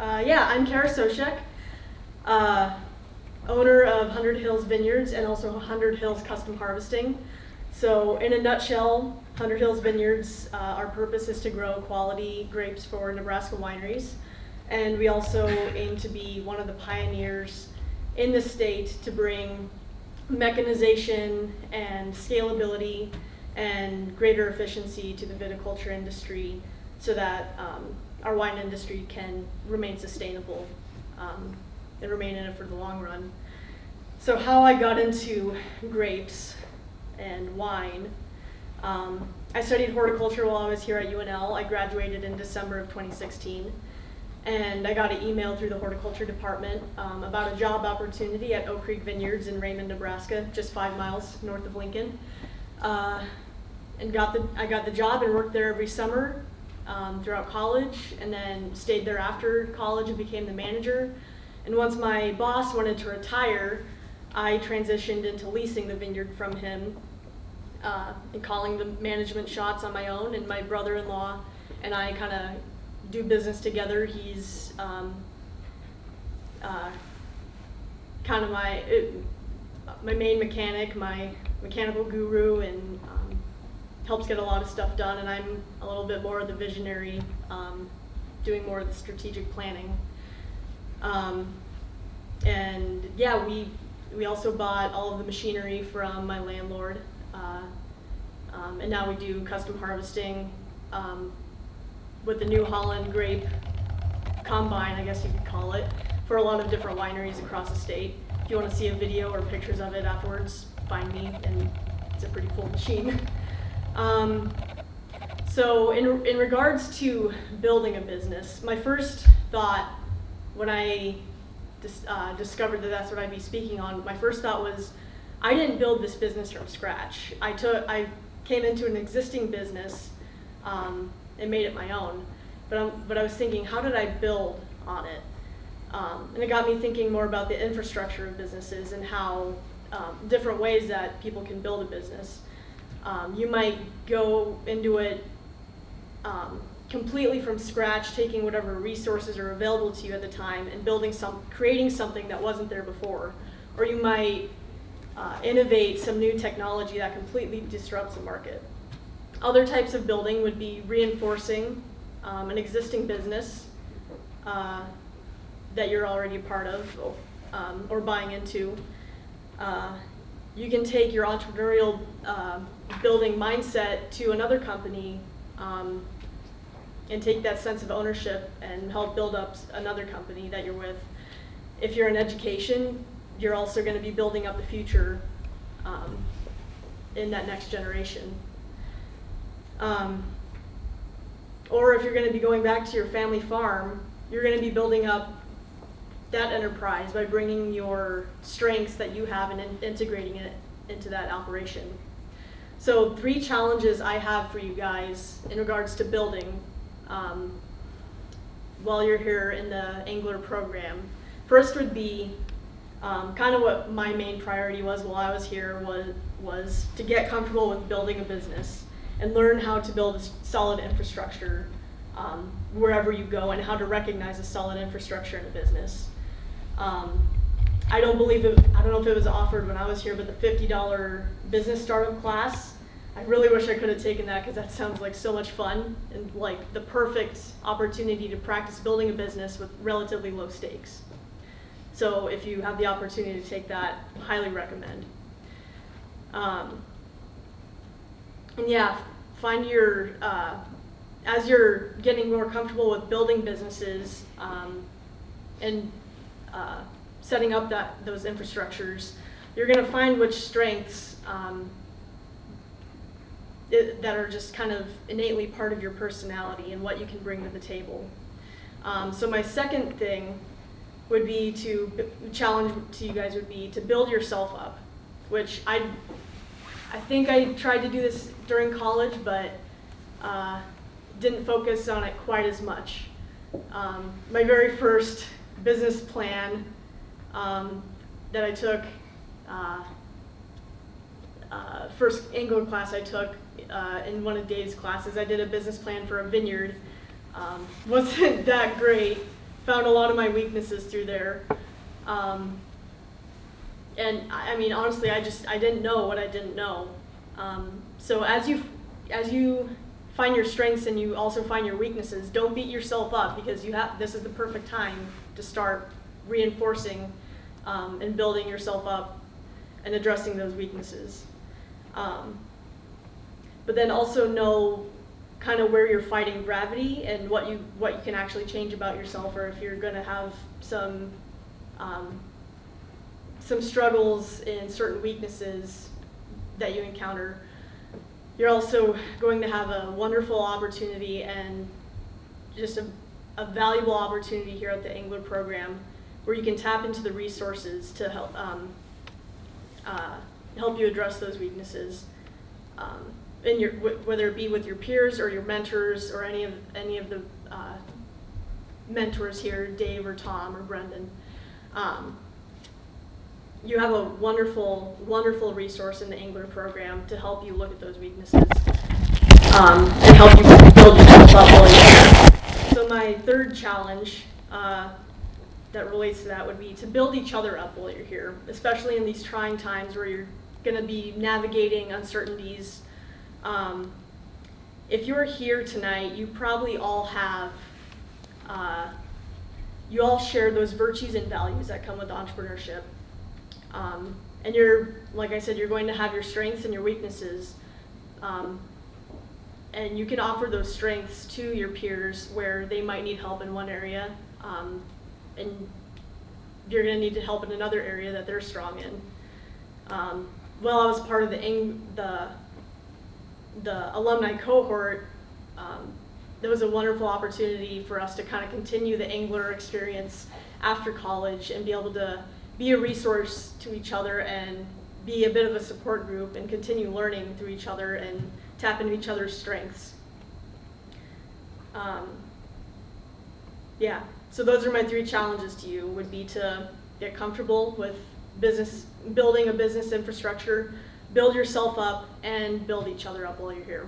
I'm Sousek, owner of Hundred Hills Vineyards and also Hundred Hills Custom Harvesting. So in a nutshell, Hundred Hills Vineyards, our purpose is to grow quality grapes for Nebraska wineries. And we also aim to be one of the pioneers in the state to bring mechanization and scalability and greater efficiency to the viticulture industry so that our wine industry can remain sustainable and remain in it for the long run. So how I got into grapes and wine, I studied horticulture while I was here at UNL. I graduated in December of 2016. And I got an email through the horticulture department about a job opportunity at Oak Creek Vineyards in Raymond, Nebraska, just 5 miles north of Lincoln. I got the job and worked there every summer throughout college, and then stayed there after college and became the manager. And once my boss wanted to retire, I transitioned into leasing the vineyard from him and calling the management shots on my own. And my brother-in-law and I kind of do business together. He's kind of my main mechanic, my mechanical guru, and helps get a lot of stuff done. And I'm a little bit more of the visionary, doing more of the strategic planning. And yeah, we also bought all of the machinery from my landlord, and now we do custom harvesting with the New Holland grape combine, I guess you could call it, for a lot of different wineries across the state. If you want to see a video or pictures of it afterwards, find me, and it's a pretty cool machine. So in regards to building a business, my first thought when I discovered that that's what I'd be speaking on, my first thought was, I didn't build this business from scratch. I came into an existing business and made it my own, but I was thinking, how did I build on it? And it got me thinking more about the infrastructure of businesses and how different ways that people can build a business. You might go into it completely from scratch, taking whatever resources are available to you at the time and creating something that wasn't there before. Or you might innovate some new technology that completely disrupts the market. Other types of building would be reinforcing an existing business that you're already a part of or buying into. You can take your entrepreneurial building mindset to another company and take that sense of ownership and help build up another company that you're with. If you're in education, you're also going to be building up the future in that next generation. Or if you're going to be going back to your family farm, you're going to be building up that enterprise by bringing your strengths that you have and integrating it into that operation. So 3 challenges I have for you guys in regards to building while you're here in the Angler program. First would be kind of what my main priority was while I was here was to get comfortable with building a business and learn how to build a solid infrastructure wherever you go and how to recognize a solid infrastructure in a business. I don't know if it was offered when I was here, but the $50 business startup class, I really wish I could have taken that because that sounds like so much fun and like the perfect opportunity to practice building a business with relatively low stakes. So if you have the opportunity to take that, highly recommend. And yeah, find your, as you're getting more comfortable with building businesses and setting up those infrastructures, you're going to find which strengths that are just kind of innately part of your personality and what you can bring to the table. So my second thing would be challenge to you guys would be to build yourself up, which I think I tried to do this during college, but didn't focus on it quite as much. My very first business plan that I took, first Angler class I took in one of Dave's classes, I did a business plan for a vineyard. Wasn't that great. found a lot of my weaknesses through there. And I mean, honestly, I didn't know what I didn't know. So as you find your strengths and you also find your weaknesses, don't beat yourself up, because this is the perfect time to start reinforcing and building yourself up and addressing those weaknesses. But then also know kind of where you're fighting gravity and what you can actually change about yourself, or if you're going to have some struggles in certain weaknesses that you encounter. You're also going to have a wonderful opportunity and just a valuable opportunity here at the Angler program, where you can tap into the resources to help you address those weaknesses, whether it be with your peers or your mentors or any of the mentors here, Dave or Tom or Brendan. You have a wonderful, wonderful resource in the Angler program to help you look at those weaknesses and help you build yourself up while you're here. So my third challenge that relates to that would be to build each other up while you're here, especially in these trying times where you're going to be navigating uncertainties. If you're here tonight, you probably all have, you all share those virtues and values that come with entrepreneurship. And like I said, you're going to have your strengths and your weaknesses. And you can offer those strengths to your peers where they might need help in one area, and you're going to need help in another area that they're strong in. While I was part of the alumni cohort, there was a wonderful opportunity for us to kind of continue the angler experience after college and be able to be a resource to each other and be a bit of a support group and continue learning through each other and tap into each other's strengths. Yeah, so those are my 3 challenges to you, would be to get comfortable with building a business infrastructure, build yourself up, and build each other up while you're here.